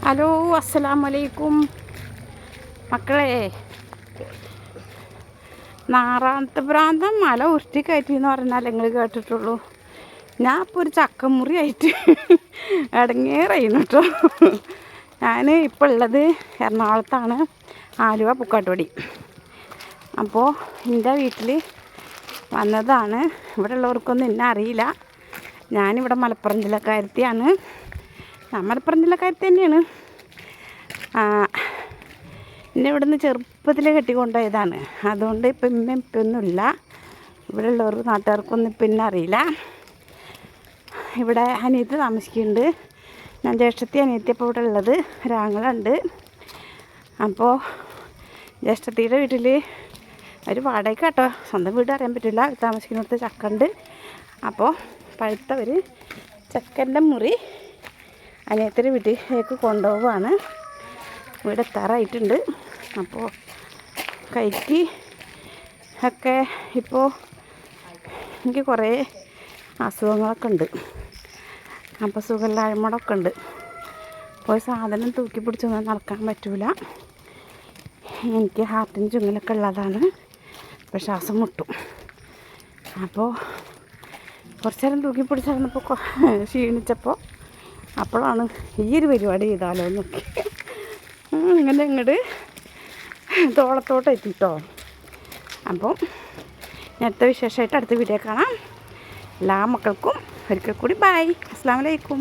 Hello, അസ്സലാമലൈക്കും മക്കളെ. നാറാണത്തെ ഭ്രാന്തം മല ഉരുട്ടി കയറ്റി എന്ന് പറഞ്ഞാൽ നിങ്ങൾ കേട്ടിട്ടുള്ളൂ. ഞാൻ ഇപ്പോൾ ഒരു ചക്കമുറി ആയിട്ട് ഇടങ്ങേറായിരുന്നു കേട്ടോ. ഞാൻ ഇപ്പോൾ ഉള്ളത് എറണാകുളത്താണ്, ആലുവ പൂക്കാട്ടുപടി. അപ്പോൾ എൻ്റെ വീട്ടിൽ വന്നതാണ്. ഇവിടെ ഉള്ളവർക്കൊന്നും എന്നെ അറിയില്ല. ഞാനിവിടെ മലപ്പുറം ജില്ലക്കാരത്തിയാണ്. ഞാൻ മലപ്പുറം ജില്ലക്കാരത്തി തന്നെയാണ്. എന്നെ ഇവിടുന്ന് ചെറുപ്പത്തിൽ കെട്ടിക്കൊണ്ടുപോയതാണ്. അതുകൊണ്ട് ഇപ്പം ഇപ്പൊന്നുമില്ല. ഇവിടെ ഉള്ളവർ നാട്ടുകാർക്കൊന്നും ഇപ്പം എന്നെ അറിയില്ല. ഇവിടെ അനിയത്തി താമസിക്കുന്നുണ്ട്. ഞാൻ ജ്യേഷ്ഠത്തി അനിയത്തി ഇപ്പോൾ ഇവിടെ ഉള്ളത്. ഒരാങ്ങളുണ്ട്. അപ്പോൾ ജ്യേഷ്ഠത്തിയുടെ വീട്ടിൽ ഒരു വാടക കേട്ടോ, സ്വന്തം വീട് അറിയാൻ പറ്റില്ല. താമസിക്കുന്നിടത്ത് ചക്കുണ്ട്. അപ്പോൾ പഴുത്ത ഒരു ചക്കൻ്റെ മുറി അനിയത്തിയുടെ വീട്ടിലേക്ക് കൊണ്ടുപോവുകയാണ്. വീട് എത്താറായിട്ടുണ്ട്. അപ്പോൾ കൈക്ക് ഒക്കെ ഇപ്പോൾ എനിക്ക് കുറേ അസുഖങ്ങളൊക്കെ ഉണ്ട്. അപ്പോൾ സുഖമില്ലായ്മകളൊക്കെ ഉണ്ട്. അപ്പോൾ സാധനം തൂക്കി പിടിച്ചൊന്നും നടക്കാൻ പറ്റില്ല. എനിക്ക് ഹാർട്ടിന് ചുങ്ങലൊക്കെ ഉള്ളതാണ്. അപ്പോൾ ശ്വാസം മുട്ടും. അപ്പോൾ കുറച്ച് നേരം തൂക്കി പിടിച്ചിരുന്നപ്പോൾ ക്ഷീണിച്ചപ്പോൾ അപ്പോഴാണ് ഈ ഒരു പരിപാടി ചെയ്താലോ നോക്കി ഇങ്ങനെ ഇങ്ങോട്ട് തോളത്തോട്ട് എത്തിട്ടോ. അപ്പോൾ അടുത്ത വിശേഷമായിട്ട് അടുത്ത വീഡിയോ കാണാം. എല്ലാ മക്കൾക്കും ഒരിക്കൽ കൂടി ബൈ. അസ്സലാമു അലൈക്കും.